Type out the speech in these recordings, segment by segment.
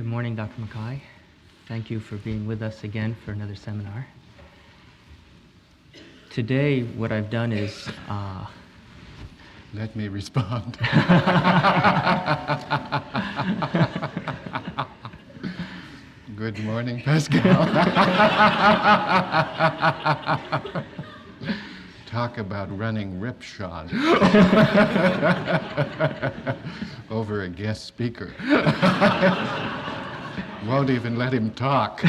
Good morning, Dr. Mackay. Thank you for being with us again for another seminar. Today, what I've done is... Let me respond. Good morning, Pascal. Talk about running ripshod over a guest speaker. Won't even let him talk.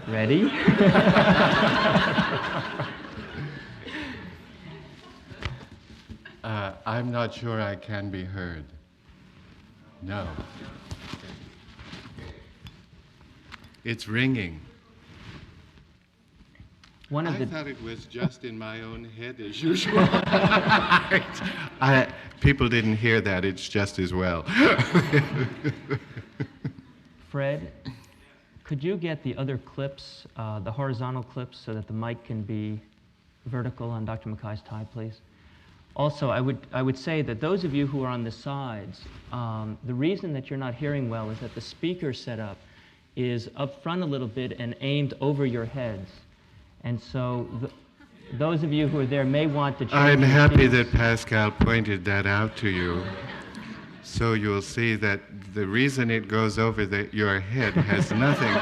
Ready? I'm not sure I can be heard. No. It's ringing. I thought it was just in my own head as usual. People didn't hear that. It's just as well. Fred, could you get the other clips, the horizontal clips, so that the mic can be vertical on Dr. Mackay's tie, please? Also, I would say that those of you who are on the sides, the reason that you're not hearing well is that the speaker setup is up front a little bit and aimed over your heads. And so those of you who are there may want to change. I'm happy that Pascal pointed that out to you. So you'll see that the reason it goes over your head has nothing.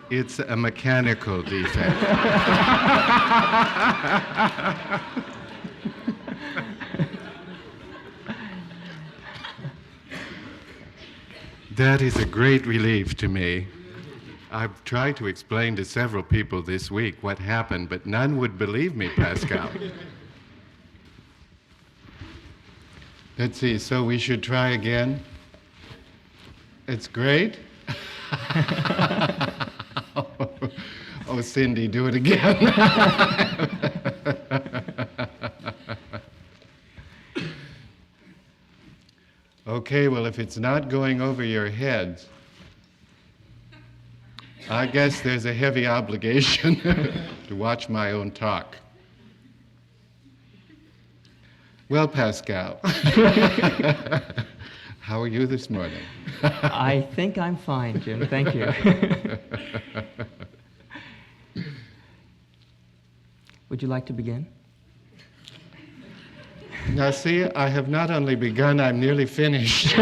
It's a mechanical defect. That is a great relief to me. I've tried to explain to several people this week what happened, but none would believe me, Pascal. Let's see, so we should try again? It's great? Oh, Cindy, do it again. Okay, well, if it's not going over your heads, I guess there's a heavy obligation to watch my own talk. Well, Pascal, how are you this morning? I think I'm fine, Jim. Thank you. Would you like to begin? Now, see, I have not only begun, I'm nearly finished.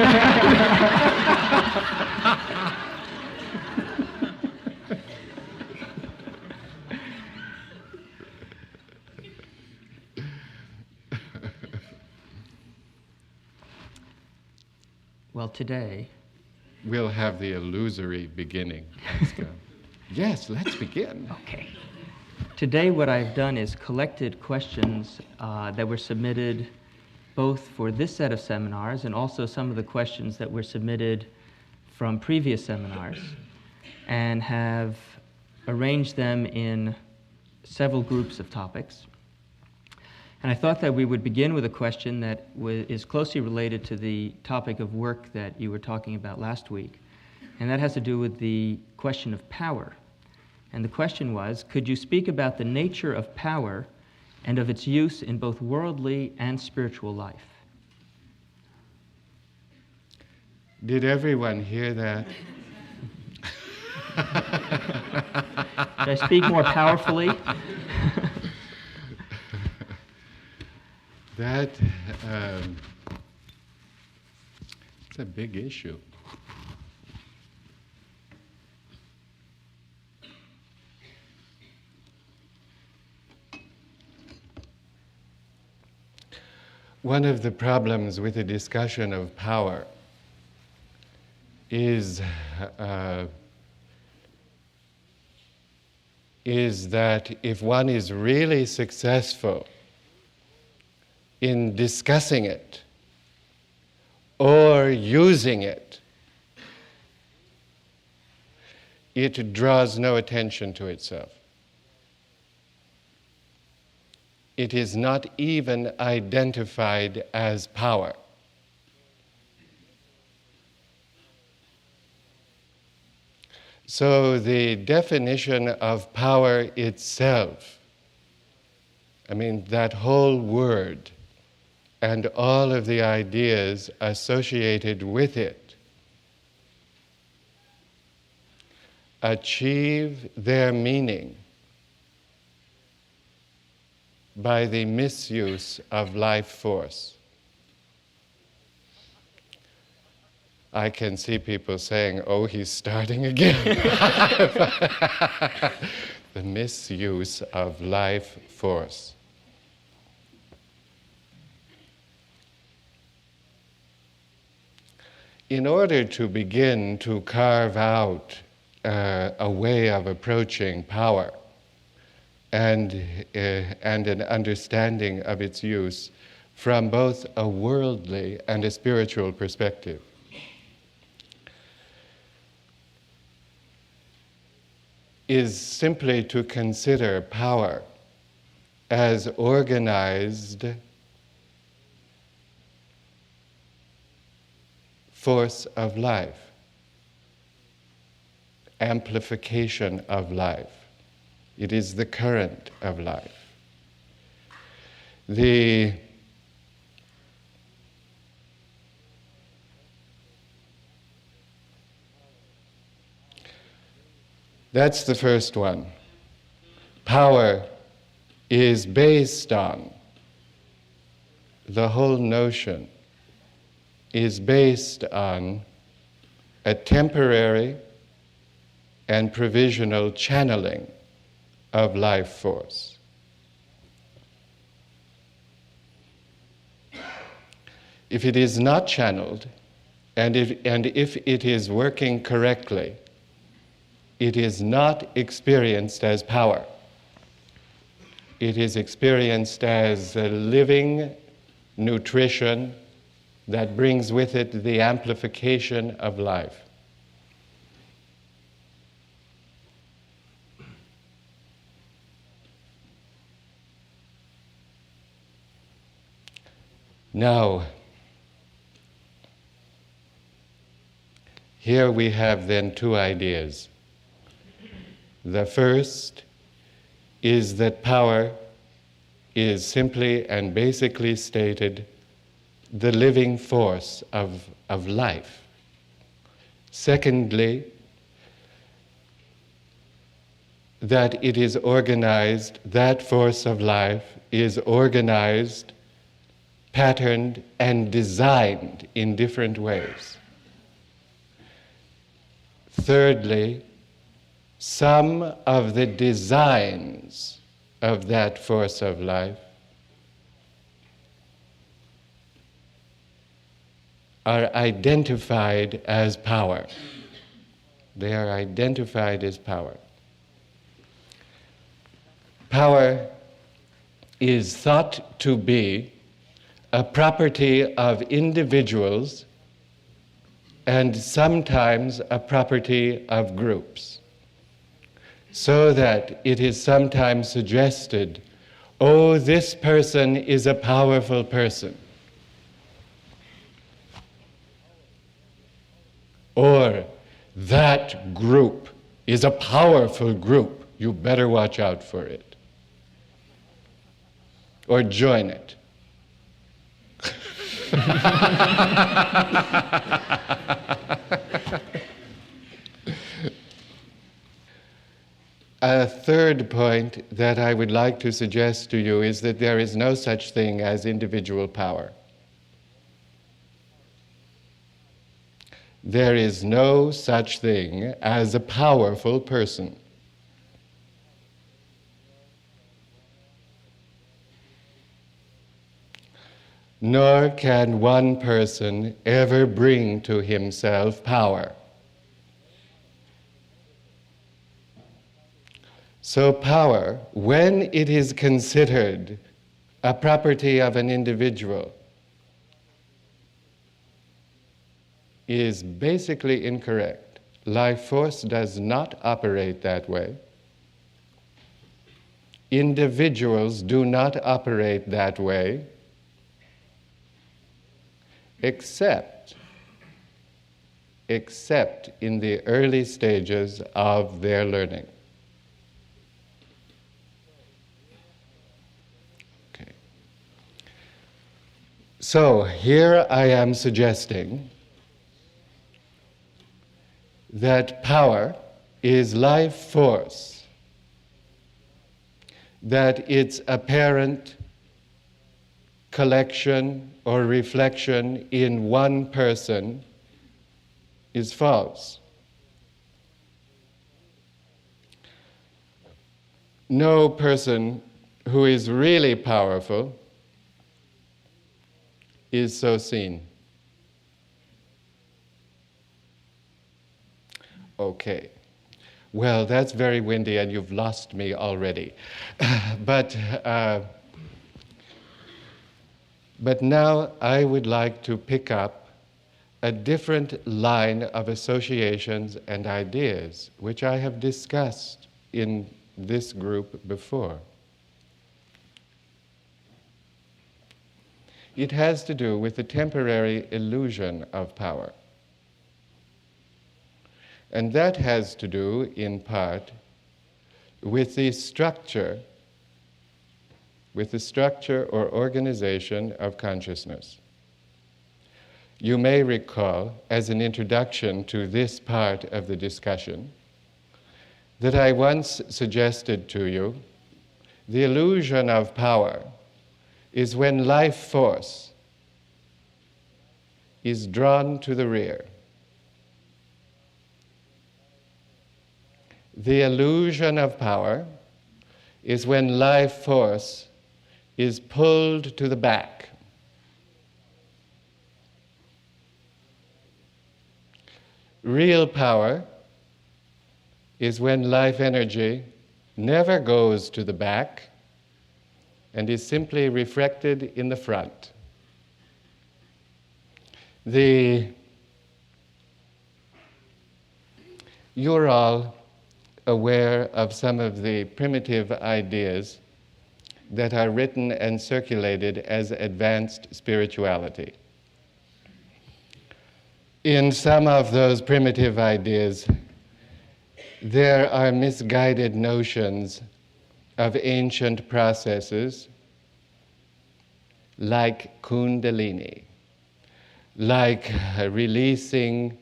Well, today... We'll have the illusory beginning. Yes, let's begin. Okay. Today what I've done is collected questions that were submitted both for this set of seminars and also some of the questions that were submitted from previous seminars, and have arranged them in several groups of topics. And I thought that we would begin with a question that is closely related to the topic of work that you were talking about last week, and that has to do with the question of power. And the question was, could you speak about the nature of power and of its use in both worldly and spiritual life? Did everyone hear that? Should I speak more powerfully? It's a big issue. One of the problems with the discussion of power is that if one is really successful in discussing it or using it, it draws no attention to itself. It is not even identified as power. So the definition of power itself, I mean, that whole word and all of the ideas associated with it achieve their meaning by the misuse of life force. I can see people saying, oh, he's starting again. The misuse of life force. In order to begin to carve out a way of approaching power and an understanding of its use from both a worldly and a spiritual perspective, is simply to consider power as organized force of life, amplification of life. It is the current of life. That's the first one. Power is based on, the whole notion is based on a temporary and provisional channeling of life force. If it is not channeled, and if it is working correctly, it is not experienced as power. It is experienced as a living nutrition that brings with it the amplification of life. Now, here we have then two ideas. The first is that power is simply and basically stated the living force of life. Secondly, that it is organized, that force of life is organized, patterned, and designed in different ways. Thirdly, some of the designs of that force of life are identified as power. They are identified as power. Power is thought to be a property of individuals and sometimes a property of groups, so that it is sometimes suggested, oh, this person is a powerful person. Or that group is a powerful group. You better watch out for it. Or join it. A third point that I would like to suggest to you is that there is no such thing as individual power. There is no such thing as a powerful person. Nor can one person ever bring to himself power. So power, when it is considered a property of an individual, is basically incorrect. Life force does not operate that way. Individuals do not operate that way, except except in the early stages of their learning. Okay. So here I am suggesting that power is life force, that its apparent collection or reflection in one person is false. No person who is really powerful is so seen. Okay. Well, that's very windy and you've lost me already. But now I would like to pick up a different line of associations and ideas, which I have discussed in this group before. It has to do with the temporary illusion of power. And that has to do, in part, with the structure or organization of consciousness. You may recall, as an introduction to this part of the discussion, that I once suggested to you the illusion of power is when life force is drawn to the rear. The illusion of power is when life force is pulled to the back. Real power is when life energy never goes to the back and is simply reflected in the front. You're all aware of some of the primitive ideas that are written and circulated as advanced spirituality. In some of those primitive ideas, there are misguided notions of ancient processes like Kundalini, like releasing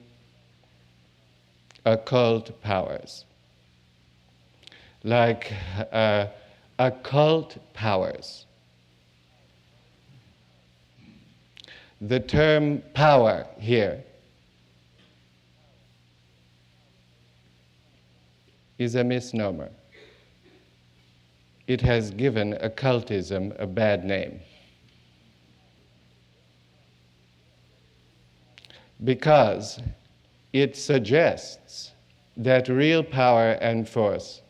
occult powers, like occult powers. The term power here is a misnomer. It has given occultism a bad name. Because it suggests that real power and force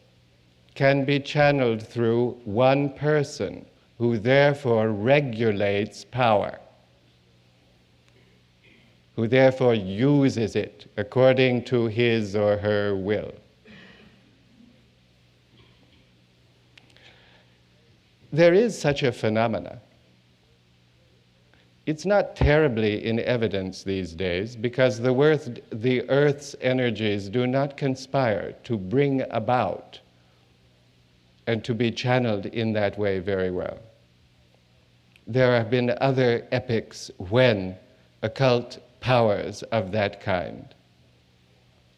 can be channeled through one person who therefore regulates power, who therefore uses it according to his or her will. There is such a phenomena. It's not terribly in evidence these days because the Earth's energies do not conspire to bring about and to be channeled in that way very well. There have been other epochs when occult powers of that kind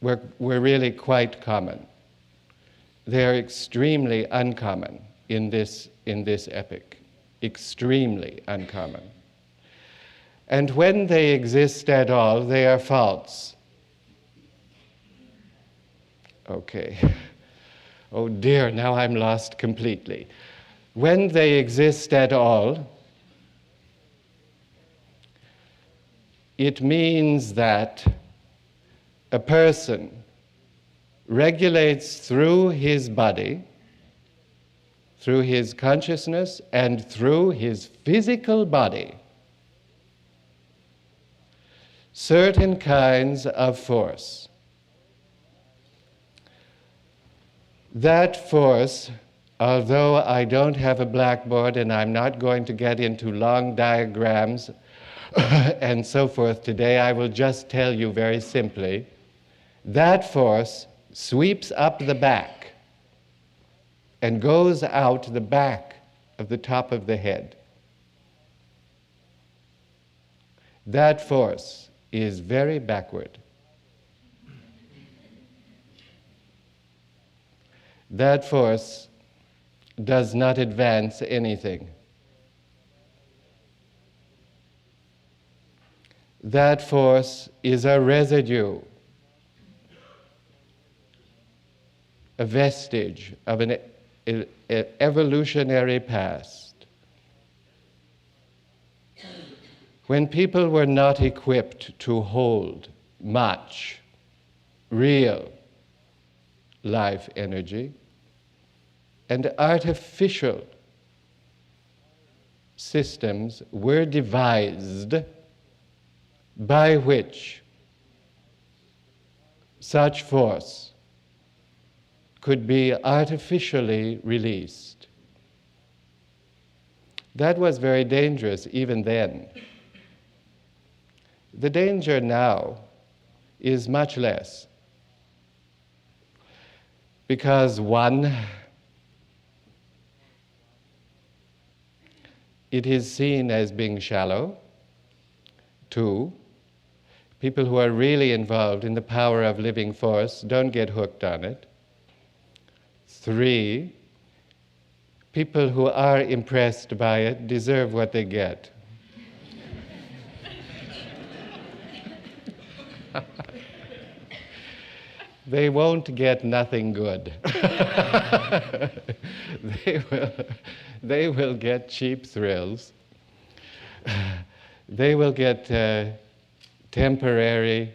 were really quite common. They are extremely uncommon in this epoch, extremely uncommon. And when they exist at all, they are false. Okay. Oh dear, now I'm lost completely. When they exist at all, it means that a person regulates through his body, through his consciousness, and through his physical body, certain kinds of force. That force, although I don't have a blackboard and I'm not going to get into long diagrams and so forth. Today I will just tell you very simply, that force sweeps up the back and goes out the back of the top of the head. That force is very backward. That force does not advance anything. That force is a residue, a vestige of an evolutionary past. When people were not equipped to hold much real life energy, and artificial systems were devised by which such force could be artificially released. That was very dangerous even then. The danger now is much less, because one, it is seen as being shallow. Two, people who are really involved in the power of living force don't get hooked on it. Three, people who are impressed by it deserve what they get. They won't get nothing good. They will get cheap thrills. They will get temporary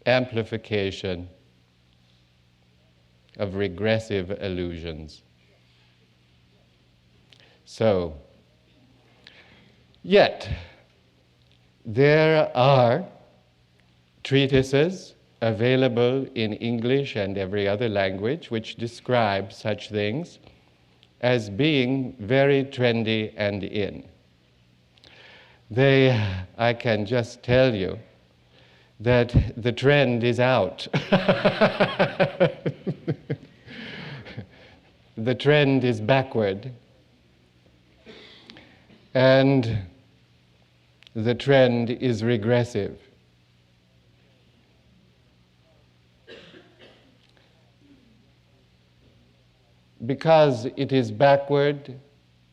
amplification of regressive illusions. So, yet, there are treatises available in English and every other language which describe such things as being very trendy and in. I can just tell you that the trend is out. The trend is backward. And the trend is regressive. Because it is backward,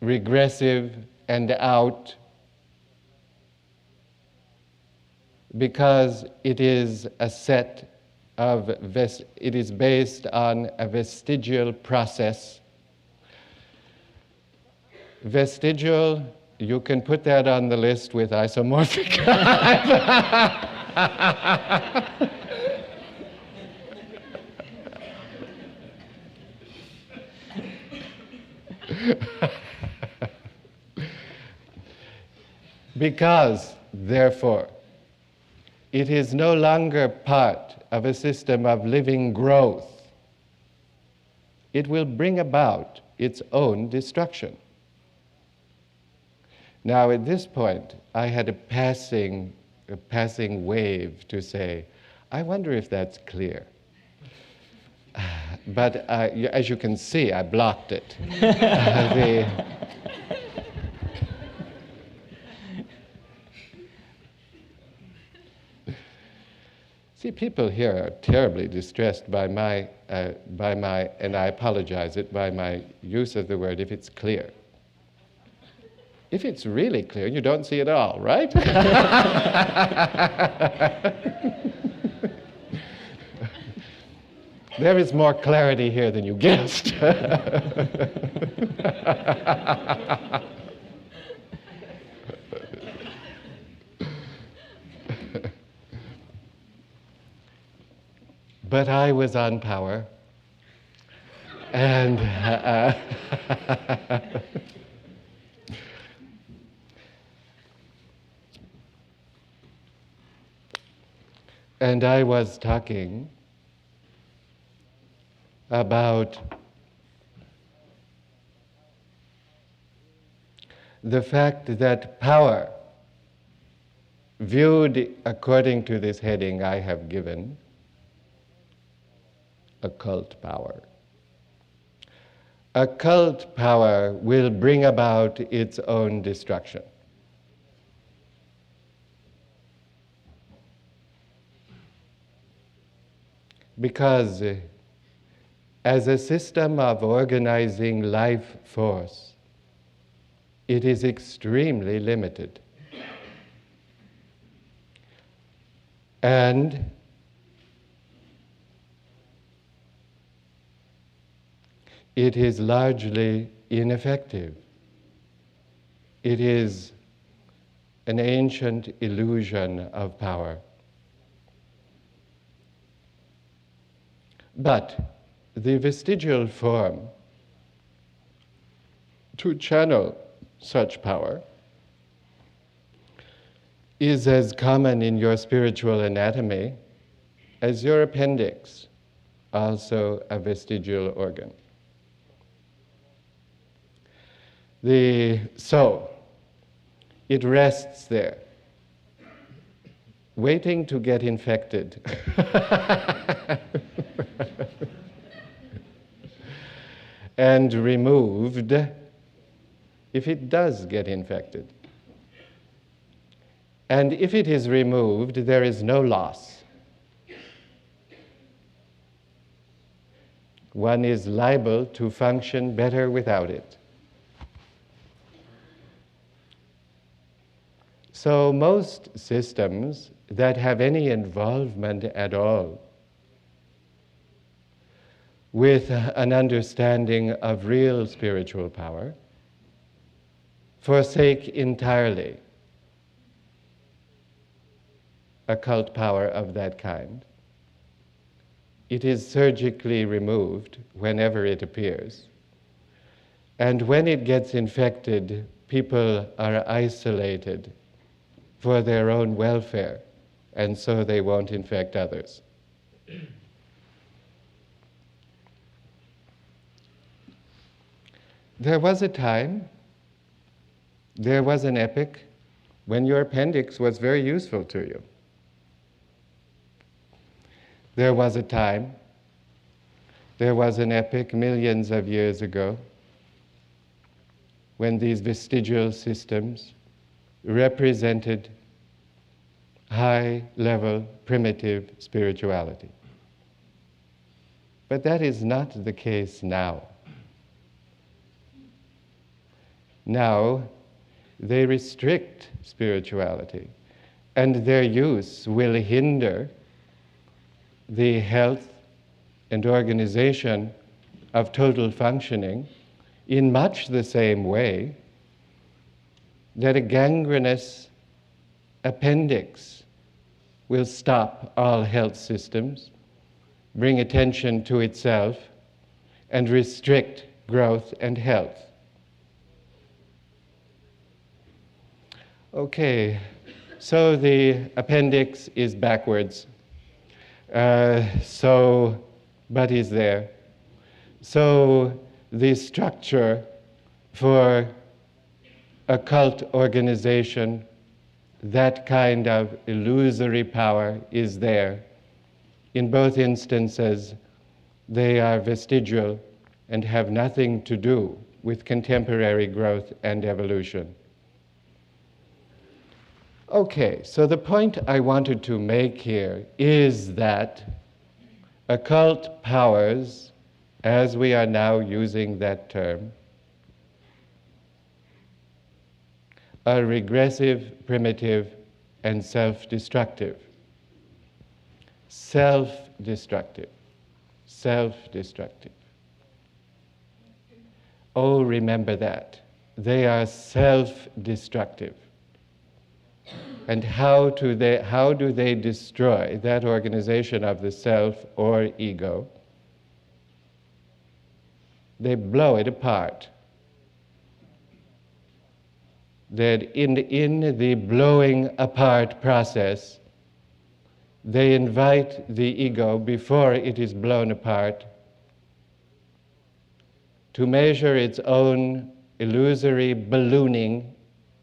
regressive, and out, because it is a set of, it is based on a vestigial process. Vestigial, you can put that on the list with isomorphic. Because, therefore, it is no longer part of a system of living growth. It will bring about its own destruction. Now, at this point, I had a passing wave to say, I wonder if that's clear. But as you can see, I blocked it. See, people here are terribly distressed by my, and I apologize it, by my use of the word, if it's clear. If it's really clear, you don't see it all, right? There is more clarity here than you guessed. But I was on power, and and I was talking about the fact that power, viewed according to this heading I have given, occult power. Occult power will bring about its own destruction. Because as a system of organizing life force, it is extremely limited. And it is largely ineffective. It is an ancient illusion of power. But the vestigial form to channel such power is as common in your spiritual anatomy as your appendix, also a vestigial organ. So, it rests there, waiting to get infected. And removed if it does get infected. And if it is removed, there is no loss. One is liable to function better without it. So most systems that have any involvement at all with an understanding of real spiritual power forsake entirely occult power of that kind. It is surgically removed whenever it appears. And when it gets infected, people are isolated for their own welfare, and so they won't infect others. There was a time, there was an epoch, when your appendix was very useful to you. There was a time, there was an epoch millions of years ago, when these vestigial systems represented high-level primitive spirituality. But that is not the case now. Now, they restrict spirituality, and their use will hinder the health and organization of total functioning in much the same way that a gangrenous appendix will stop all health systems, bring attention to itself, and restrict growth and health. Okay, so the appendix is backwards. But is there. So the structure for occult organization, that kind of illusory power is there. In both instances, they are vestigial and have nothing to do with contemporary growth and evolution. Okay, so the point I wanted to make here is that occult powers, as we are now using that term, are regressive, primitive, and self-destructive. Self-destructive. Self-destructive. Oh, remember that. They are self-destructive. And how do they destroy that organization of the self or ego? They blow it apart. That in the blowing apart process, they invite the ego, before it is blown apart, to measure its own illusory ballooning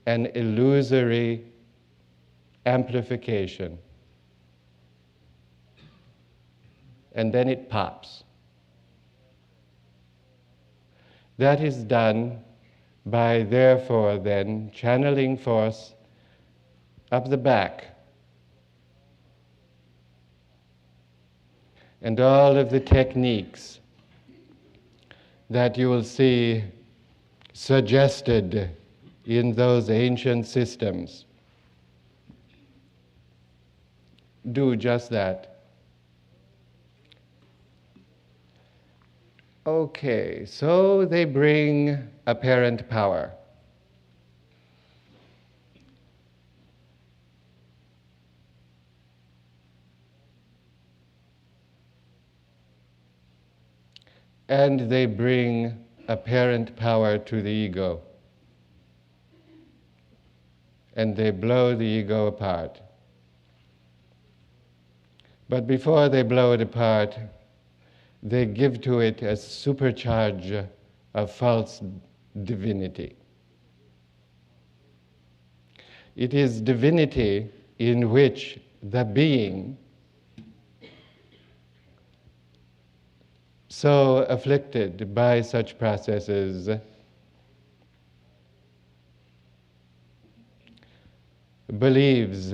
an illusory amplification. And then it pops. That is done by, therefore, then, channeling force up the back. And all of the techniques that you will see suggested in those ancient systems do just that. Okay, so they bring apparent power. And they bring apparent power to the ego. And they blow the ego apart. But before they blow it apart, they give to it a supercharge of false divinity. It is divinity in which the being, so afflicted by such processes, believes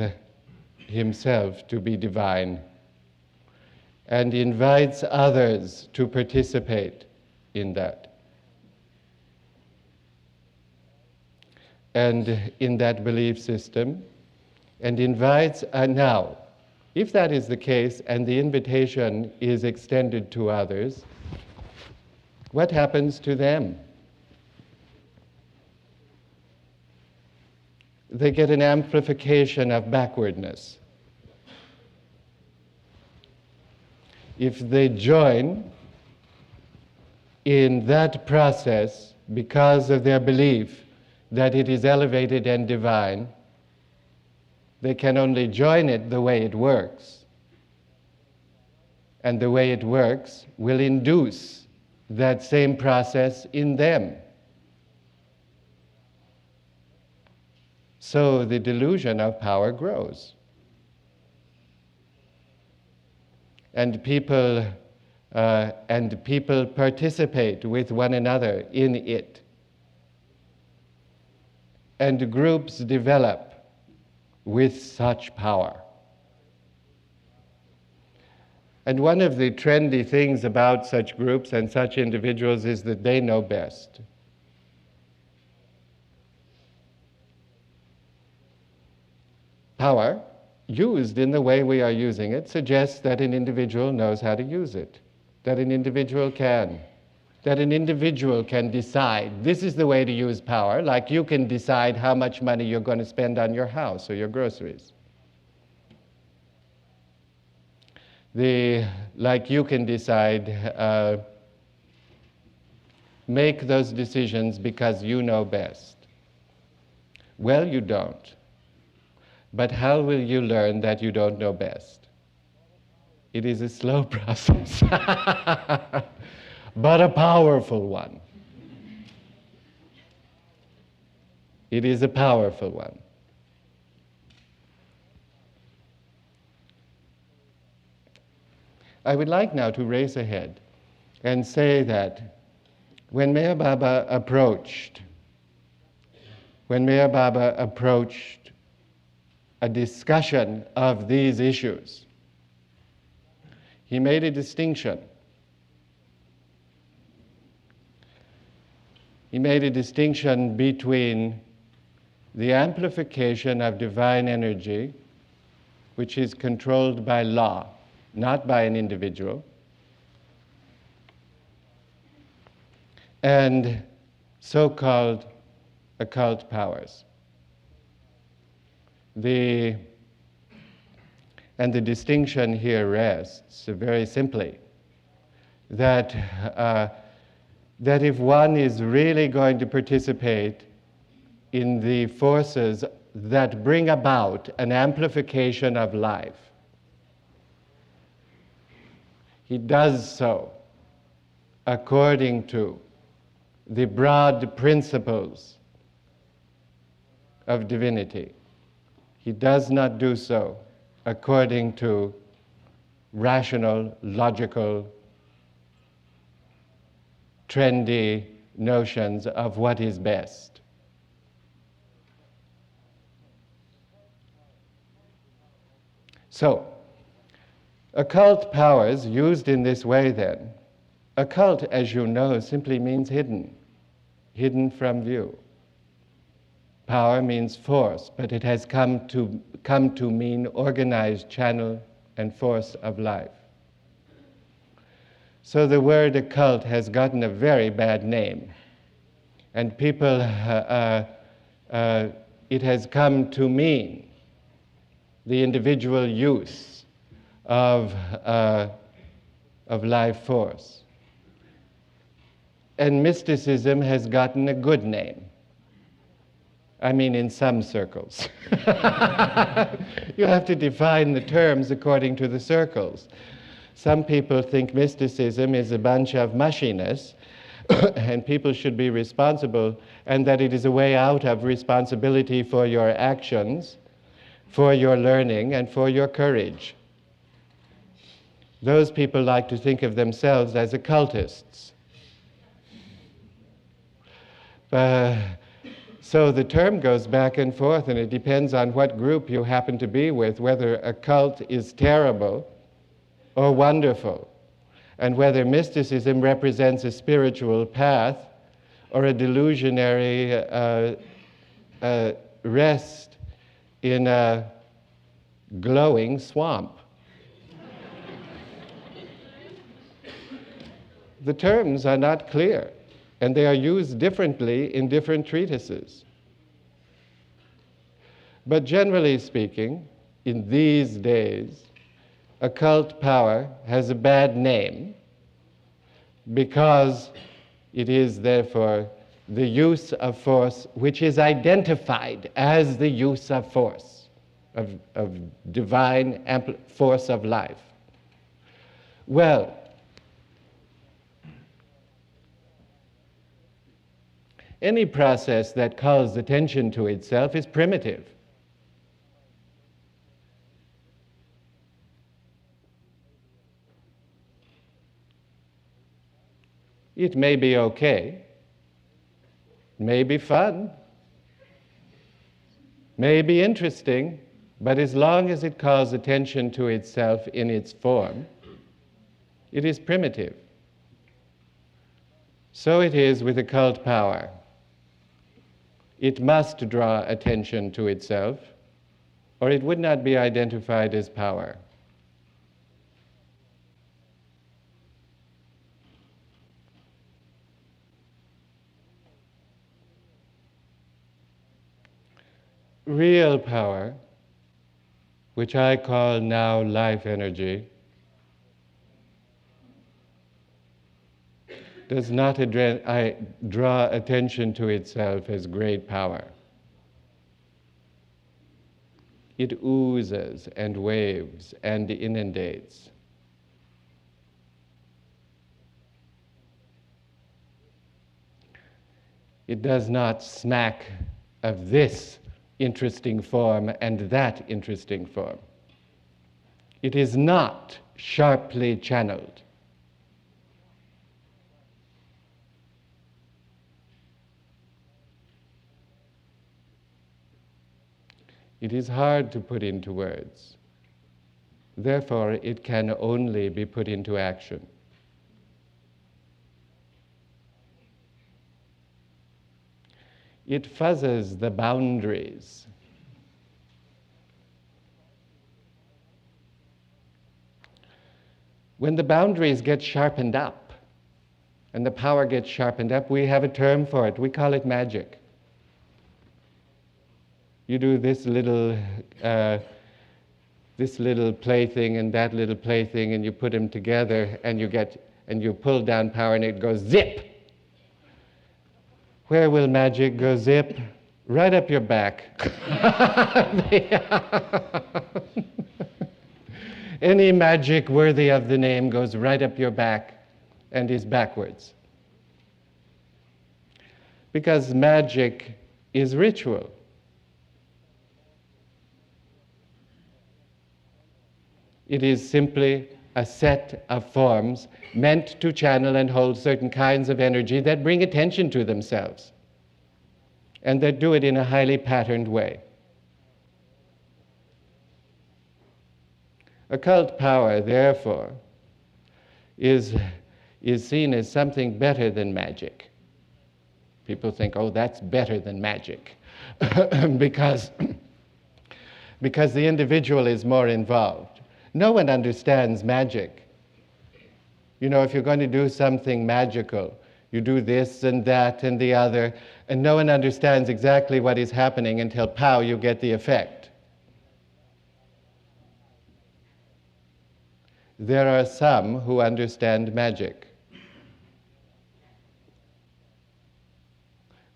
himself to be divine and invites others to participate in that. And in that belief system, and invites, now, if that is the case and the invitation is extended to others, what happens to them? They get an amplification of backwardness. If they join in that process because of their belief that it is elevated and divine, they can only join it the way it works. And the way it works will induce that same process in them. So the delusion of power grows. And people participate with one another in it. And groups develop with such power. And one of the trendy things about such groups and such individuals is that they know best. Power, used in the way we are using it, suggests that an individual knows how to use it, that an individual can decide this is the way to use power, like you can decide how much money you're going to spend on your house or your groceries. Like you can decide, make those decisions because you know best. Well, you don't. But how will you learn that you don't know best? It is a slow process, but a powerful one. It is a powerful one. I would like now to race ahead and say that when Meher Baba approached a discussion of these issues, he made a distinction. He made a distinction between the amplification of divine energy, which is controlled by law, not by an individual, and so-called occult powers. And the distinction here rests very simply that if one is really going to participate in the forces that bring about an amplification of life, he does so according to the broad principles of divinity. He does not do so according to rational, logical, trendy notions of what is best. So, occult powers used in this way then, occult, as you know, simply means hidden, hidden from view. Power means force, but it has come to mean organized channel and force of life. So the word occult has gotten a very bad name, and people, it has come to mean the individual use of life force. And mysticism has gotten a good name. I mean, in some circles. You have to define the terms according to the circles. Some people think mysticism is a bunch of mushiness, and people should be responsible, and that it is a way out of responsibility for your actions, for your learning, and for your courage. Those people like to think of themselves as occultists. So the term goes back and forth, and it depends on what group you happen to be with, whether occult is terrible or wonderful, and whether mysticism represents a spiritual path or a delusionary rest in a glowing swamp. The terms are not clear, and they are used differently in different treatises. But generally speaking, in these days, occult power has a bad name because it is therefore the use of force which is identified as the use of force, of divine force of life. Well, any process that calls attention to itself is primitive. It may be okay, may be fun, may be interesting, but as long as it calls attention to itself in its form, it is primitive. So it is with occult power. It must draw attention to itself, or it would not be identified as power. Real power, which I call now life energy, does not draw attention to itself as great power. It oozes and waves and inundates. It does not smack of this interesting form and that interesting form. It is not sharply channeled. It is hard to put into words. Therefore, it can only be put into action. It fuzzes the boundaries. When the boundaries get sharpened up, and the power gets sharpened up, we have a term for it. We call it magic. You do this little plaything and that little plaything, and you put them together, and you pull down power, and it goes zip. Where will magic go zip? Right up your back. Any magic worthy of the name goes right up your back and is backwards. Because magic is ritual. It is simply a set of forms meant to channel and hold certain kinds of energy that bring attention to themselves and that do it in a highly patterned way. Occult power, therefore, is seen as something better than magic. People think, oh, that's better than magic, because the individual is more involved. No one understands magic. You know, if you're going to do something magical, you do this and that and the other, and no one understands exactly what is happening until, pow, you get the effect. There are some who understand magic.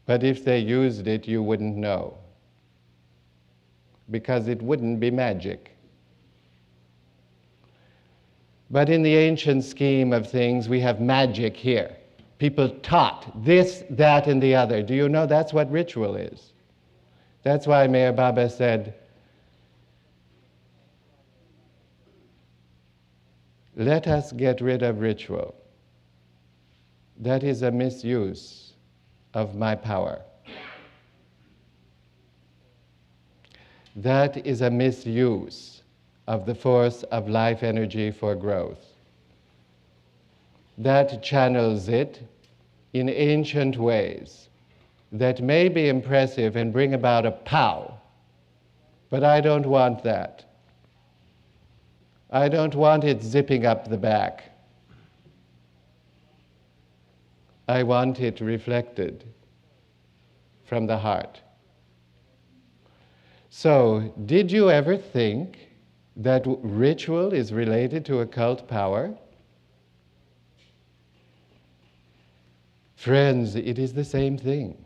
But if they used it, you wouldn't know, because it wouldn't be magic. But in the ancient scheme of things, we have magic here. People taught this, that, and the other. Do you know that's what ritual is? That's why Mayor Baba said, let us get rid of ritual. That is a misuse of my power. That is a misuse of the force of life energy for growth. That channels it in ancient ways that may be impressive and bring about a pow, but I don't want that. I don't want it zipping up the back. I want it reflected from the heart. So, did you ever think that ritual is related to occult power? Friends, it is the same thing.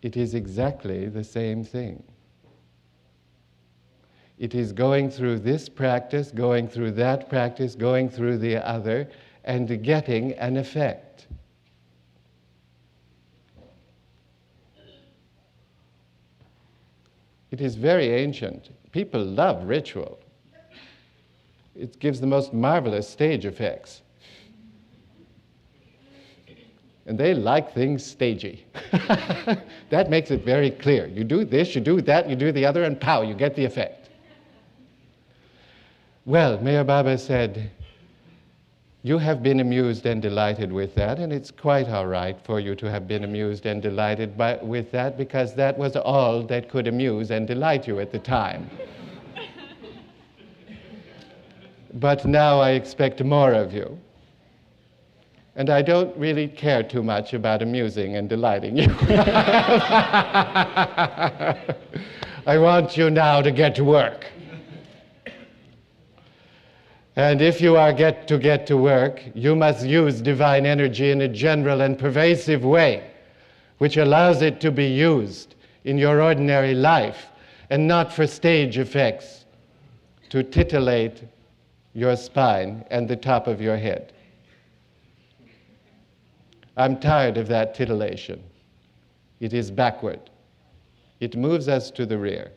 It is exactly the same thing. It is going through this practice, going through that practice, going through the other, and getting an effect. It is very ancient. People love ritual. It gives the most marvelous stage effects. And they like things stagey. That makes it very clear. You do this, you do that, you do the other, and pow, you get the effect. Well, Mayor Baba said, you have been amused and delighted with that, and it's quite all right for you to have been amused and delighted with that, because that was all that could amuse and delight you at the time. But now I expect more of you. And I don't really care too much about amusing and delighting you. I want you now to get to work. And if you are get to work, you must use divine energy in a general and pervasive way, which allows it to be used in your ordinary life, and not for stage effects to titillate your spine and the top of your head. I'm tired of that titillation. It is backward. It moves us to the rear.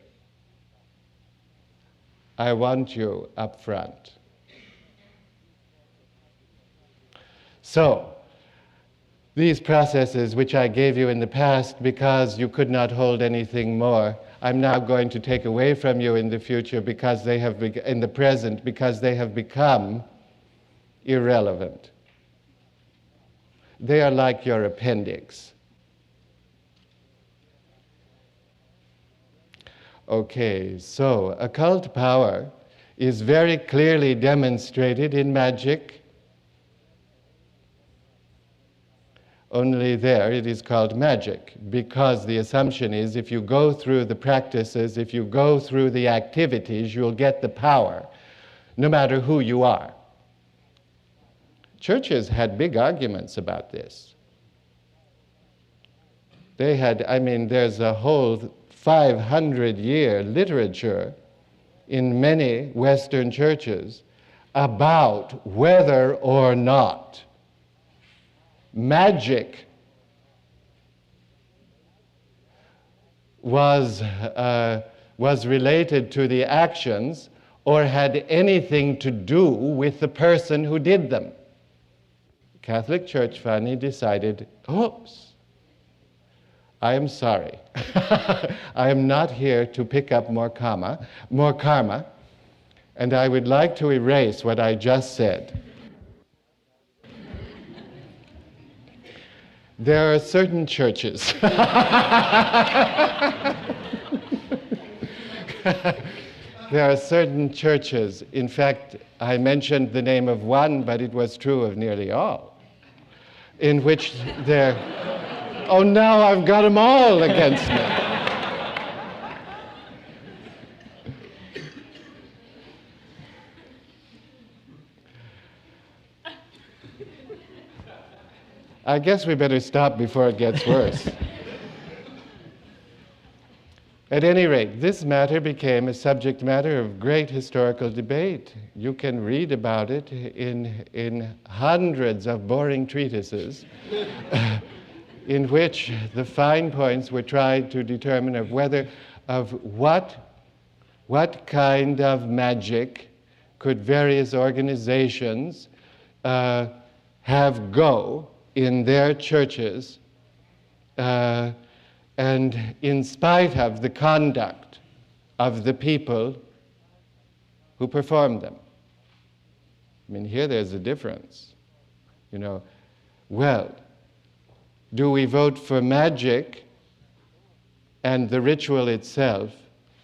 I want you up front. So, these processes which I gave you in the past because you could not hold anything more, I'm now going to take away from you in the future because they have in the present, because they have become irrelevant. They are like your appendix. Okay, so occult power is very clearly demonstrated in magic. Only there it is called magic, because the assumption is if you go through the practices, if you go through the activities, you'll get the power, no matter who you are. Churches had big arguments about this. They had, there's a whole 500-year literature in many Western churches about whether or not magic was was related to the actions or had anything to do with the person who did them. Catholic Church finally decided, oops, I am sorry. I am not here to pick up more karma, and I would like to erase what I just said. There are certain churches. There are certain churches. In fact, I mentioned the name of one, but it was true of nearly all, in which there... Oh, now I've got them all against me. I guess we better stop before it gets worse. At any rate, this matter became a subject matter of great historical debate. You can read about it in hundreds of boring treatises in which the fine points were tried to determine of what kind of magic could various organizations have go in their churches, and in spite of the conduct of the people who performed them. I mean, here there's a difference. You know, well, do we vote for magic and the ritual itself,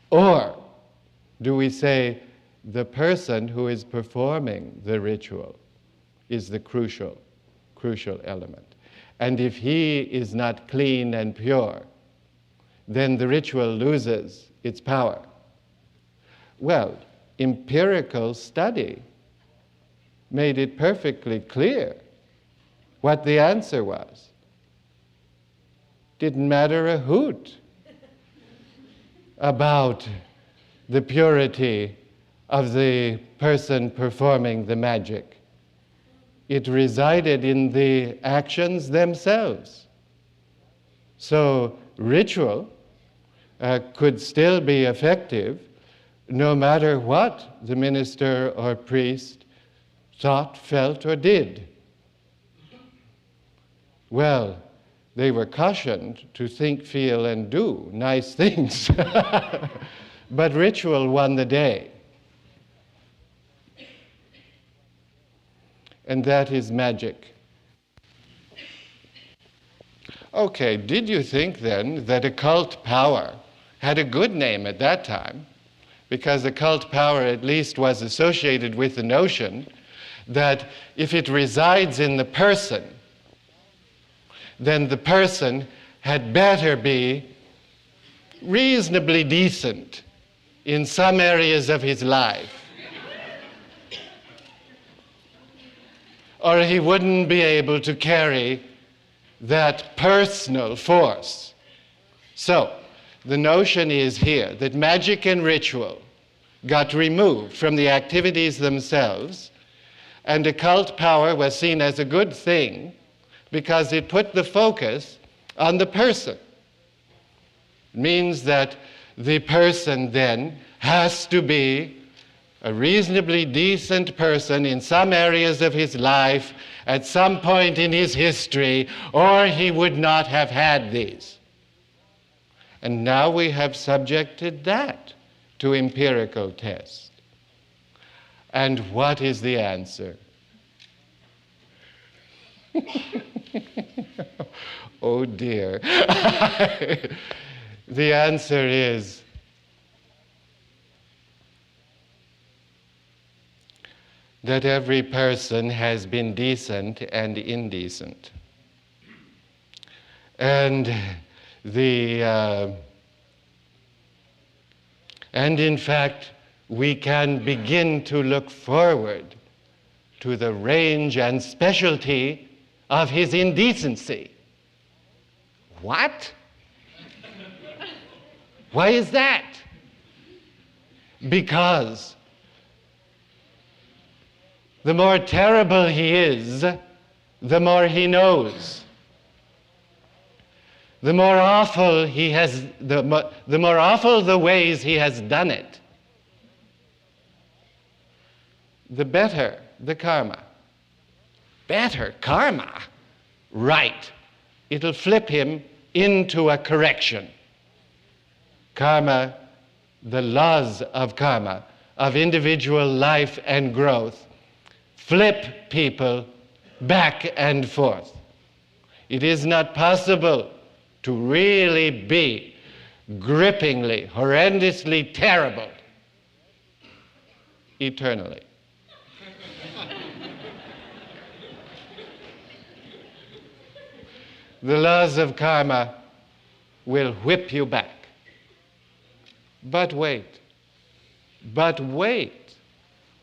or do we say the person who is performing the ritual is the crucial element? And if he is not clean and pure, then the ritual loses its power. Well, empirical study made it perfectly clear what the answer was. Didn't matter a hoot about the purity of the person performing the magic. It resided in the actions themselves. So ritual could still be effective no matter what the minister or priest thought, felt, or did. Well, they were cautioned to think, feel, and do nice things. But ritual won the day. And that is magic. Okay, did you think then that occult power had a good name at that time? Because occult power at least was associated with the notion that if it resides in the person, then the person had better be reasonably decent in some areas of his life, or he wouldn't be able to carry that personal force. So, the notion is here that magic and ritual got removed from the activities themselves, and occult power was seen as a good thing because it put the focus on the person. It means that the person then has to be a reasonably decent person in some areas of his life at some point in his history, or he would not have had these. And now we have subjected that to empirical test. And what is the answer? Oh dear. The answer is that every person has been decent and indecent. And in fact, we can begin to look forward to the range and specialty of his indecency. What? Why is that? Because the more terrible he is, the more he knows. the more awful the more awful the ways he has done it, the better the karma. Better karma? Right. It'll flip him into a correction. Karma, the laws of karma, of individual life and growth, flip people back and forth. It is not possible to really be grippingly, horrendously terrible eternally. The laws of karma will whip you back. But wait,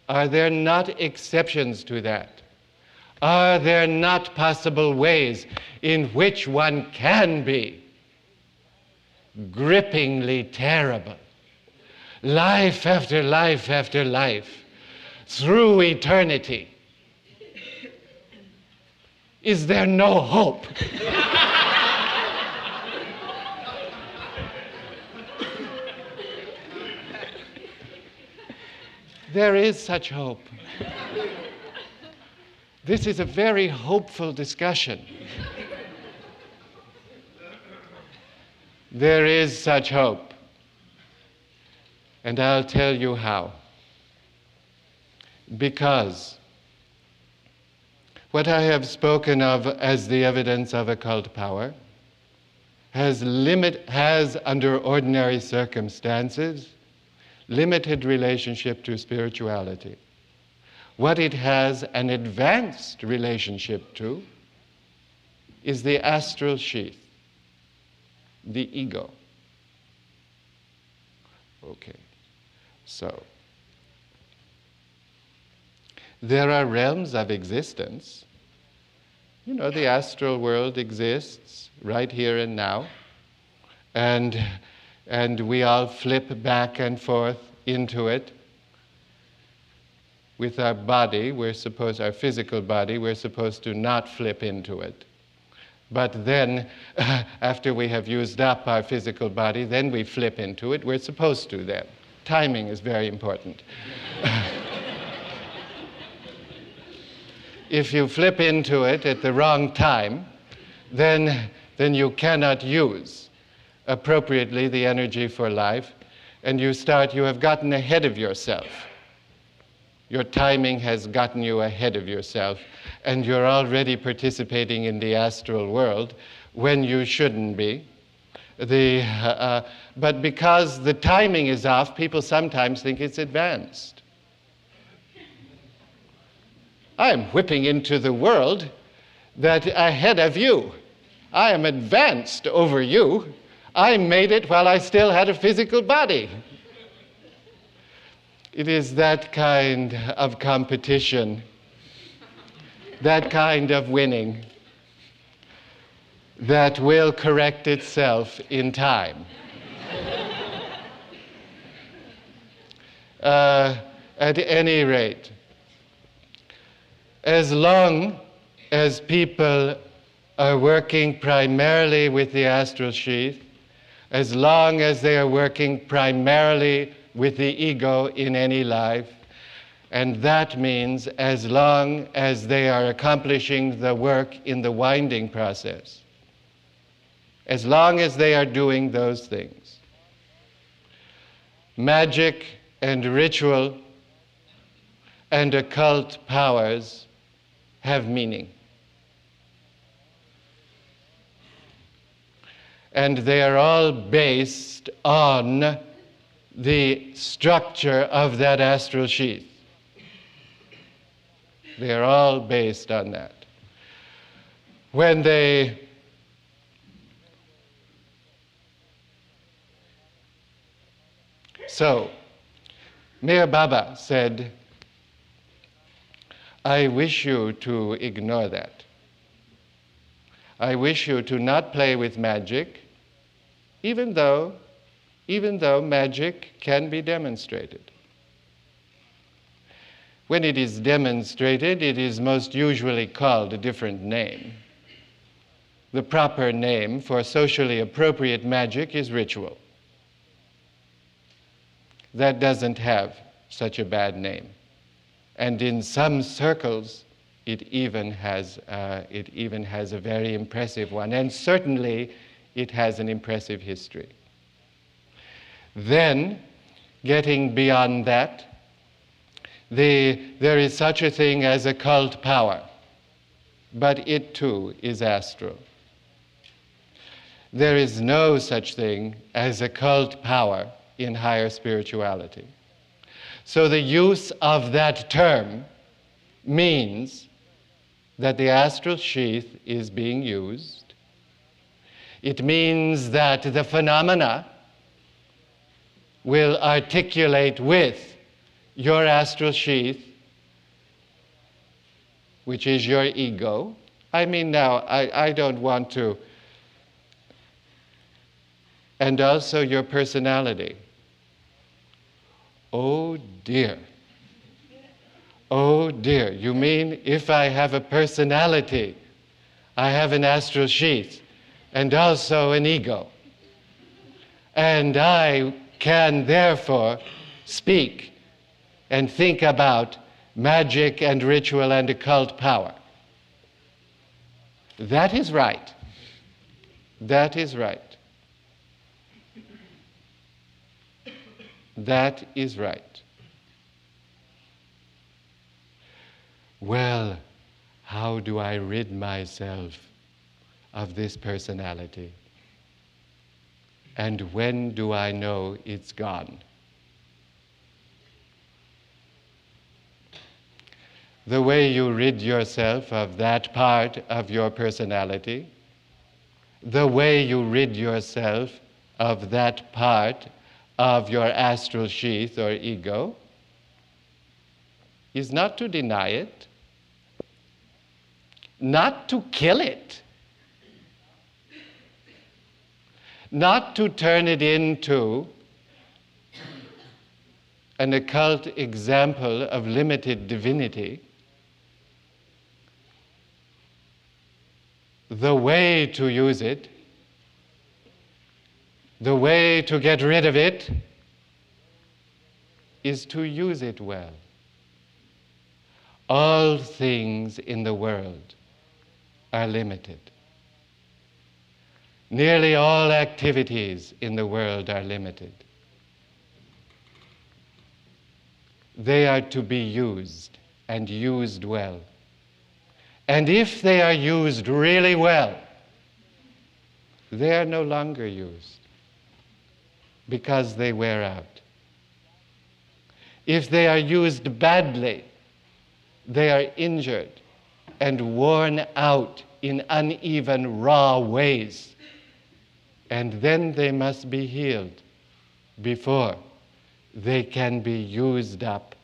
are there not exceptions to that? Are there not possible ways in which one can be grippingly terrible, life after life after life, through eternity? Is there no hope? There is such hope. This is a very hopeful discussion. There is such hope. And I'll tell you how. Because what I have spoken of as the evidence of occult power has, under ordinary circumstances, limited relationship to spirituality. What it has an advanced relationship to is the astral sheath, the ego. Okay, so there are realms of existence. You know, the astral world exists right here and now, and we all flip back and forth into it. With our body, our physical body, we're supposed to not flip into it. But then, after we have used up our physical body, then we flip into it. We're supposed to then. Timing is very important. If you flip into it at the wrong time, then you cannot use appropriately the energy for life, and you have gotten ahead of yourself. Your timing has gotten you ahead of yourself, and you're already participating in the astral world when you shouldn't be. But because the timing is off, people sometimes think it's advanced. I am whipping into the world that ahead of you. I am advanced over you. I made it while I still had a physical body. It is that kind of competition, that kind of winning, that will correct itself in time. At any rate, as long as people are working primarily with the astral sheath, as long as they are working primarily with the ego in any life, and that means as long as they are accomplishing the work in the winding process, as long as they are doing those things, magic and ritual and occult powers have meaning. And they are all based on the structure of that astral sheath. They are all based on that. So, Meher Baba said, I wish you to ignore that. I wish you to not play with magic, even though magic can be demonstrated. When it is demonstrated, it is most usually called a different name. the proper name for socially appropriate magic is ritual. That doesn't have such a bad name. And in some circles, it even has a very impressive one, and certainly it has an impressive history. Then, getting beyond that, there is such a thing as occult power, but it too is astral. There is no such thing as occult power in higher spirituality. So the use of that term means that the astral sheath is being used. It means that the phenomena will articulate with your astral sheath, which is your ego. I mean, now, I don't want to, and also your personality. Oh dear. Oh dear. You mean if I have a personality, I have an astral sheath and also an ego. And I can therefore speak and think about magic and ritual and occult power. That is right. That is right. That is right. Well, how do I rid myself of this personality? And when do I know it's gone? The way you rid yourself of that part of your personality, the way you rid yourself of that part of your astral sheath or ego, is not to deny it, not to kill it, not to turn it into an occult example of limited divinity. The way to use it, the way to get rid of it, is to use it well. All things in the world are limited. Nearly all activities in the world are limited. They are to be used, and used well. And if they are used really well, they are no longer used because they wear out. If they are used badly, they are injured and worn out in uneven, raw ways. And then they must be healed before they can be used up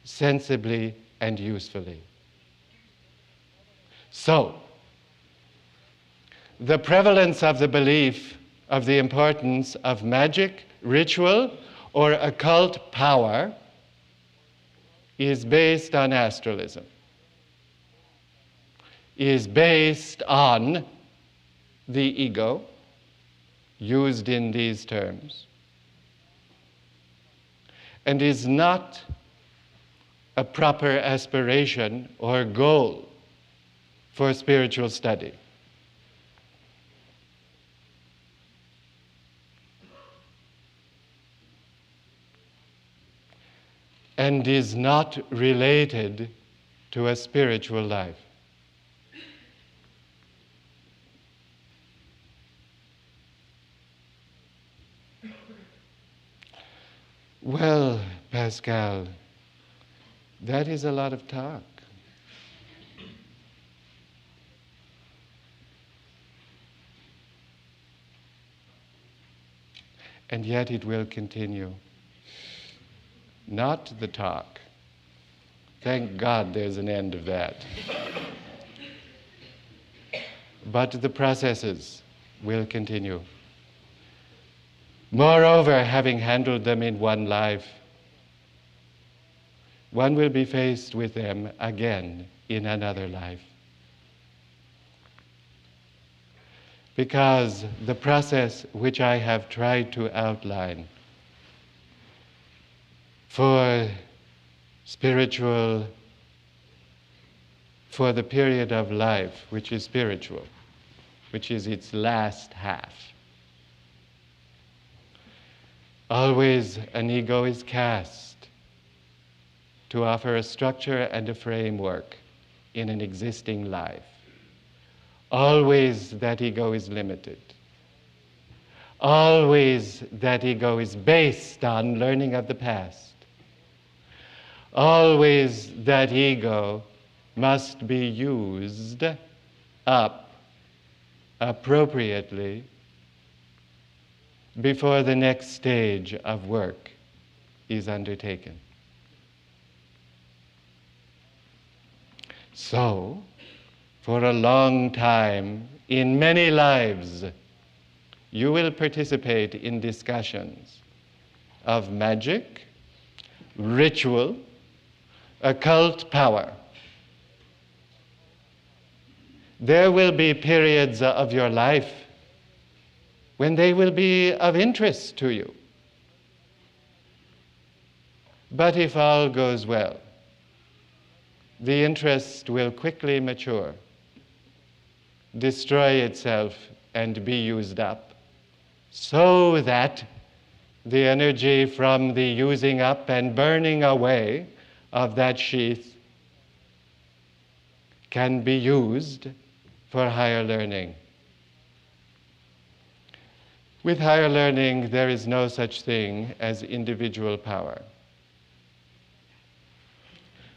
sensibly and usefully. So, the prevalence of the belief of the importance of magic, ritual, or occult power is based on astralism, is based on the ego, used in these terms, and is not a proper aspiration or goal for spiritual study. And is not related to a spiritual life. Well, Pascal, that is a lot of talk. And yet it will continue. Not the talk. Thank God there's an end of that. But the processes will continue. Moreover, having handled them in one life, one will be faced with them again in another life. because the process which I have tried to outline for spiritual, for the period of life which is spiritual, which is its last half. Always an ego is cast to offer a structure and a framework in an existing life. Always that ego is limited. Always that ego is based on learning of the past. Always that ego must be used up appropriately before the next stage of work is undertaken. So, for a long time, in many lives, you will participate in discussions of magic, ritual, occult power. There will be periods of your life when they will be of interest to you. But if all goes well, the interest will quickly mature, destroy itself, and be used up, so that the energy from the using up and burning away of that sheath can be used for higher learning. With higher learning, there is no such thing as individual power.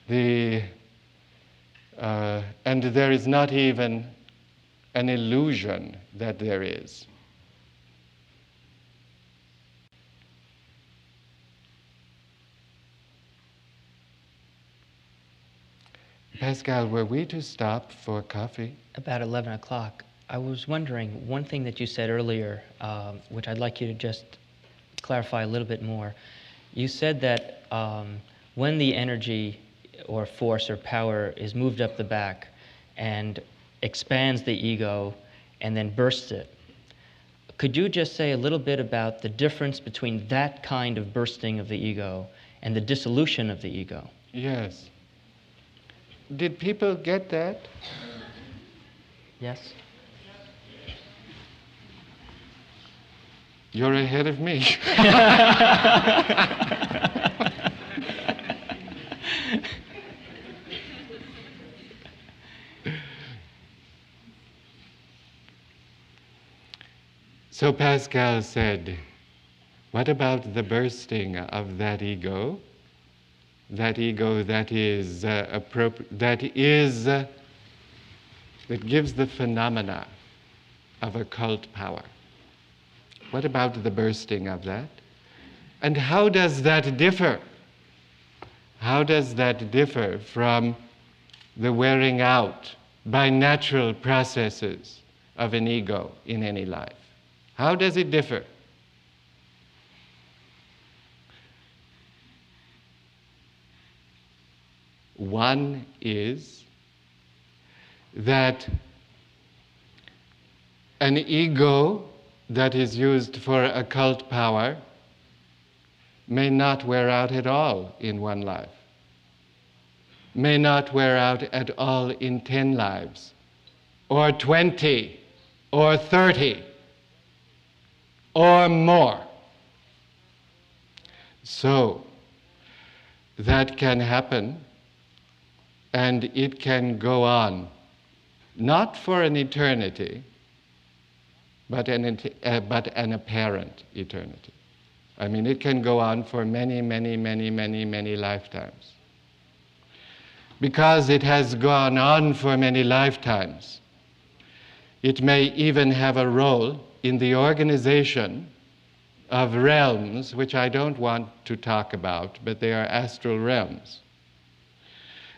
And there is not even an illusion that there is. Pascal, were we to stop for coffee? About 11 o'clock. I was wondering, one thing that you said earlier, which I'd like you to just clarify a little bit more. You said that when the energy or force or power is moved up the back and expands the ego and then bursts it, could you just say a little bit about the difference between that kind of bursting of the ego and the dissolution of the ego? Yes. Did people get that? Yes? You're ahead of me. So Pascal said, what about the bursting of that ego? That ego that is that gives the phenomena of occult power. What about the bursting of that? And how does that differ? How does that differ from the wearing out by natural processes of an ego in any life? How does it differ? One is that an ego that is used for occult power may not wear out at all in one life, may not wear out at all in 10 lives, or 20, or 30, or more. So, that can happen, and it can go on, not for an eternity, but an apparent eternity. I mean, it can go on for many, many, many, many, many lifetimes. Because it has gone on for many lifetimes, it may even have a role in the organization of realms, which I don't want to talk about, but they are astral realms.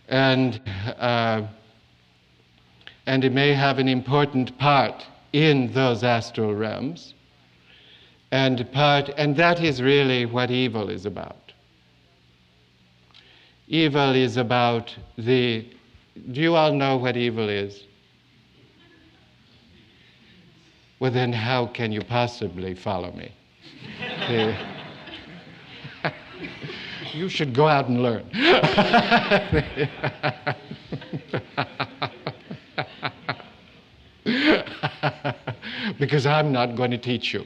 And it may have an important part in those astral realms, and that is really what evil is about. Evil is about do you all know what evil is? Well, then how can you possibly follow me? You should go out and learn. Because I'm not going to teach you.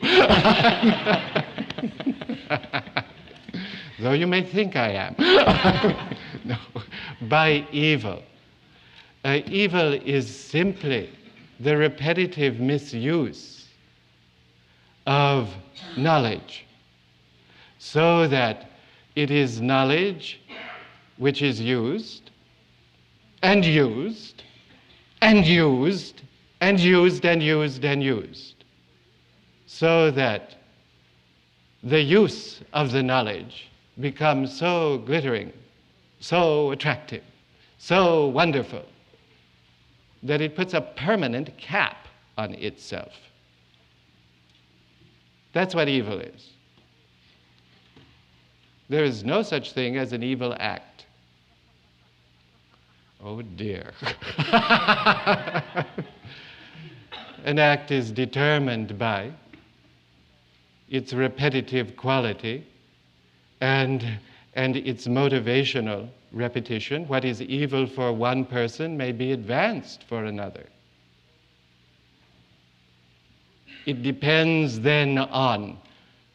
Though you may think I am. No. By evil. Evil is simply the repetitive misuse of knowledge, so that it is knowledge which is used and used and used and used and used and used, so that the use of the knowledge becomes so glittering, so attractive, so wonderful, that it puts a permanent cap on itself. That's what evil is. There is no such thing as an evil act. Oh dear. An act is determined by its repetitive quality and its motivational repetition. What is evil for one person may be advanced for another. It depends then on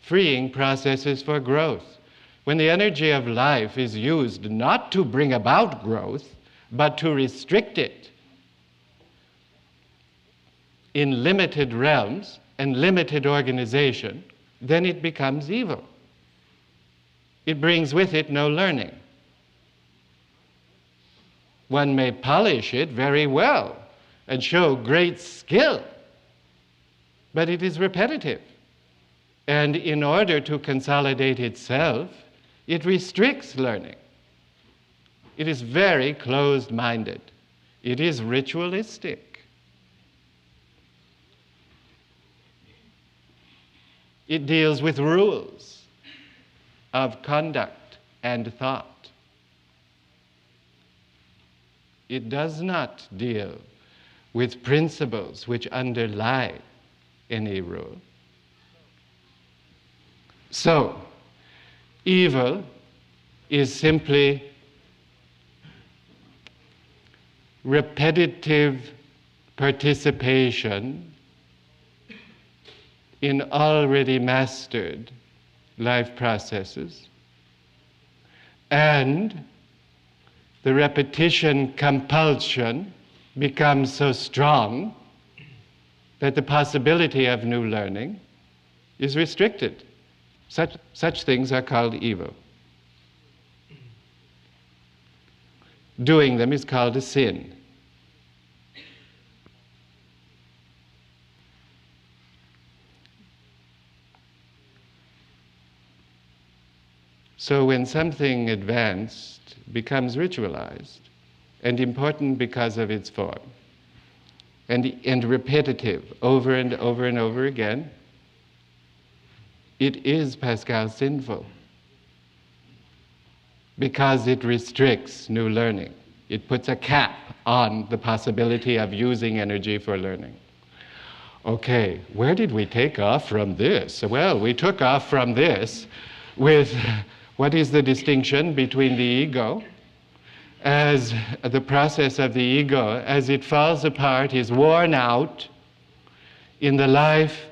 freeing processes for growth. When the energy of life is used not to bring about growth, but to restrict it in limited realms and limited organization, then it becomes evil. It brings with it no learning. One may polish it very well and show great skill, but it is repetitive. And in order to consolidate itself, it restricts learning. It is very closed-minded. It is ritualistic. It deals with rules of conduct and thought. It does not deal with principles which underlie any rule. So, evil is simply repetitive participation in already mastered life processes, and the repetition compulsion becomes so strong that the possibility of new learning is restricted. Such things are called evil. Doing them is called a sin. So when something advanced becomes ritualized and important because of its form, and repetitive over and over and over again, it is, Pascal, sinful because it restricts new learning. It puts a cap on the possibility of using energy for learning. Okay, where did we take off from this? Well, we took off from this with what is the distinction between the ego as the process of the ego as it falls apart, is worn out in the life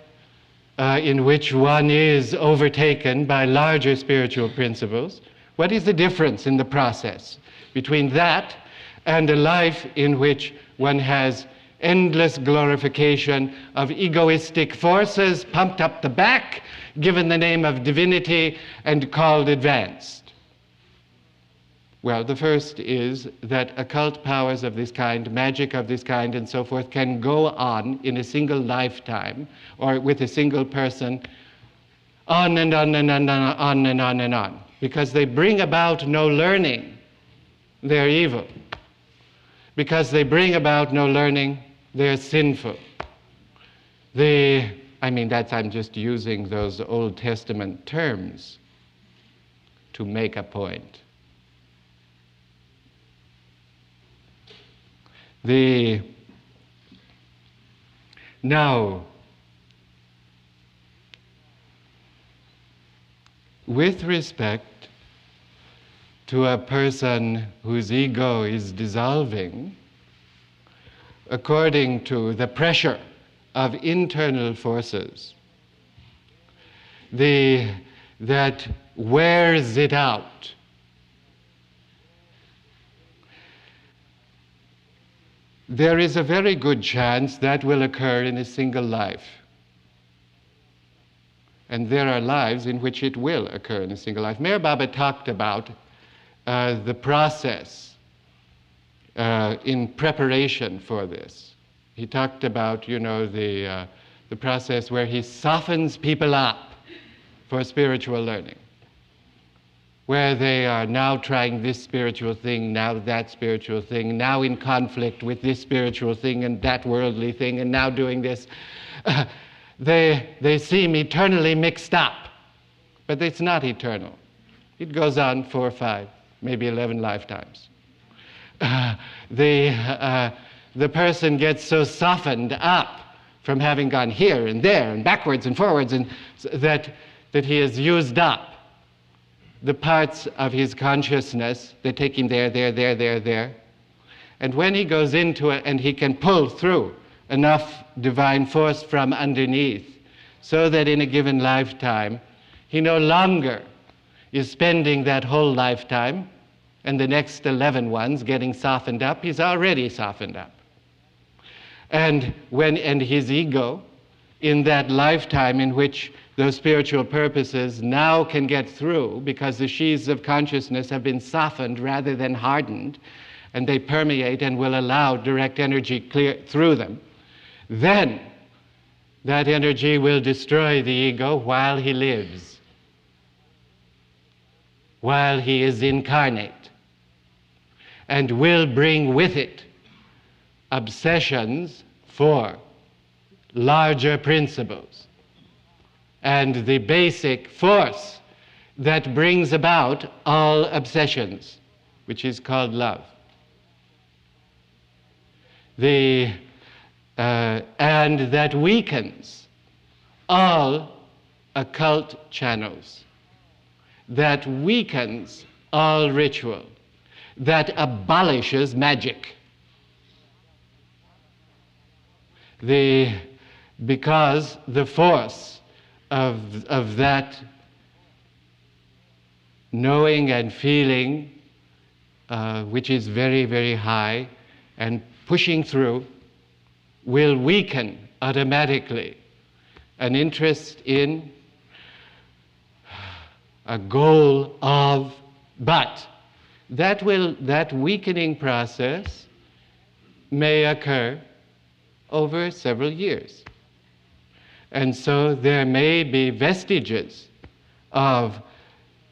in which one is overtaken by larger spiritual principles. What is the difference in the process between that and a life in which one has endless glorification of egoistic forces pumped up the back, given the name of divinity, and called advanced? Well, the first is that occult powers of this kind, magic of this kind, and so forth, can go on in a single lifetime or with a single person on and on and on and on and on and on. Because they bring about no learning, they're evil. Because they bring about no learning, they're sinful. I'm just using those Old Testament terms to make a point. Now, with respect to a person whose ego is dissolving, according to the pressure of internal forces that wears it out. There is a very good chance that will occur in a single life. And there are lives in which it will occur in a single life. Meher Baba talked about the process in preparation for this. He talked about, the process where he softens people up for spiritual learning, where they are now trying this spiritual thing, now that spiritual thing, now in conflict with this spiritual thing and that worldly thing, and now doing this. They seem eternally mixed up, but it's not eternal. It goes on 4 or 5, maybe 11 lifetimes. The person gets so softened up from having gone here and there and backwards and forwards, and that he has used up the parts of his consciousness that take him there. And when he goes into it and he can pull through enough divine force from underneath so that in a given lifetime he no longer is spending that whole lifetime and the next 11 ones getting softened up. He's already softened up. And his ego, in that lifetime in which those spiritual purposes now can get through because the sheaths of consciousness have been softened rather than hardened, and they permeate and will allow direct energy clear through them, then that energy will destroy the ego while he lives, while he is incarnate, and will bring with it obsessions for larger principles and the basic force that brings about all obsessions, which is called love. And that weakens all occult channels, that weakens all ritual, that abolishes magic. Because the force of that knowing and feeling, which is very, very high, and pushing through, will weaken automatically an interest in, a goal of, but that weakening process may occur over several years. And so there may be vestiges of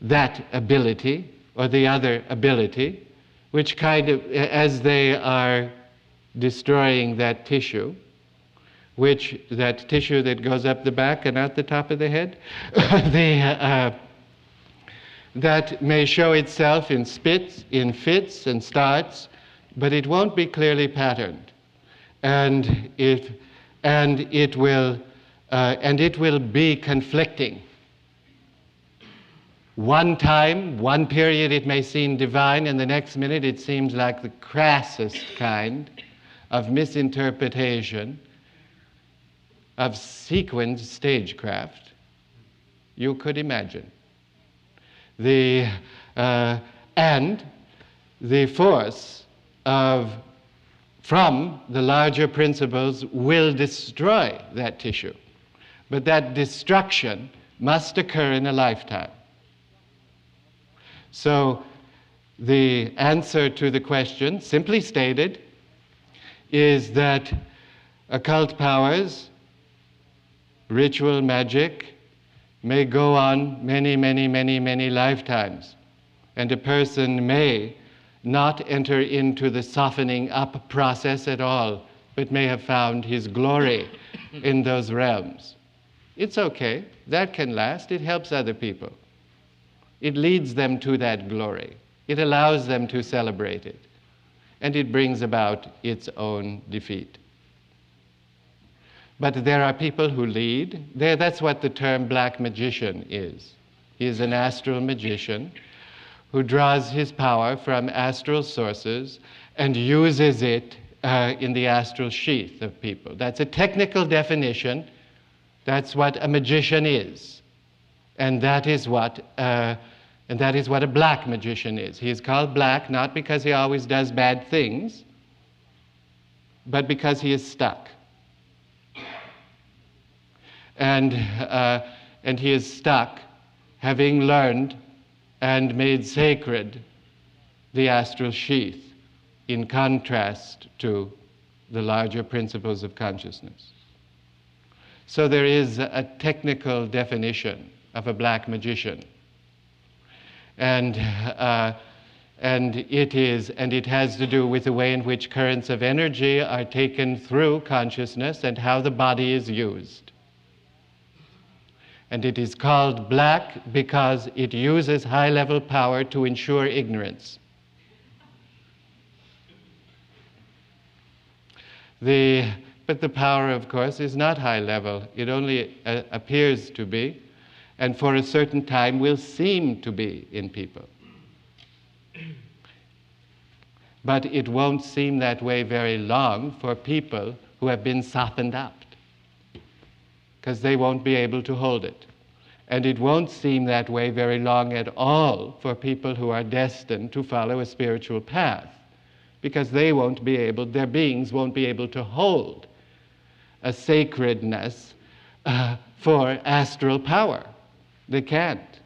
that ability or the other ability, which kind of, as they are destroying that tissue, that tissue that goes up the back and out the top of the head, that may show itself in fits and starts, but it won't be clearly patterned. And it will be conflicting. One time, one period, it may seem divine, and the next minute it seems like the crassest kind of misinterpretation of sequenced stagecraft you could imagine. And the force from the larger principles will destroy that tissue. But that destruction must occur in a lifetime. So the answer to the question, simply stated, is that occult powers, ritual magic, may go on many, many, many, many lifetimes. And a person may not enter into the softening up process at all, but may have found his glory in those realms. It's okay. That can last. It helps other people. It leads them to that glory. It allows them to celebrate it. And it brings about its own defeat. But there are people who lead. That's what the term black magician is. He is an astral magician who draws his power from astral sources and uses it in the astral sheath of people. That's a technical definition. That's what a magician is. And that is what a black magician is. He is called black not because he always does bad things, but because he is stuck. And he is stuck having learned and made sacred the astral sheath in contrast to the larger principles of consciousness. So there is a technical definition of a black magician. And it has to do with the way in which currents of energy are taken through consciousness and how the body is used. And it is called black because it uses high-level power to ensure ignorance. But the power, of course, is not high-level. It only appears to be, and for a certain time will seem to be in people. But it won't seem that way very long for people who have been softened up, because they won't be able to hold it. And it won't seem that way very long at all for people who are destined to follow a spiritual path, because they won't be able, their beings won't be able to hold a sacredness for astral power. They can't.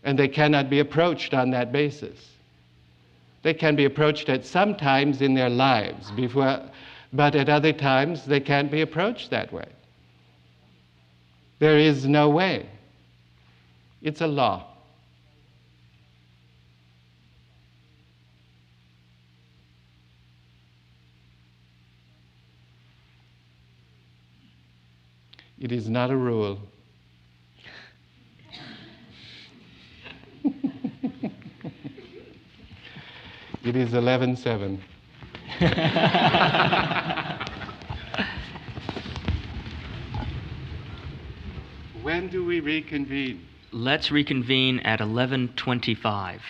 And they cannot be approached on that basis. They can be approached at some times in their lives, but at other times they can't be approached that way. There is no way. It's a law. It is not a rule. It is 11:07. When do we reconvene? Let's reconvene at 11:25.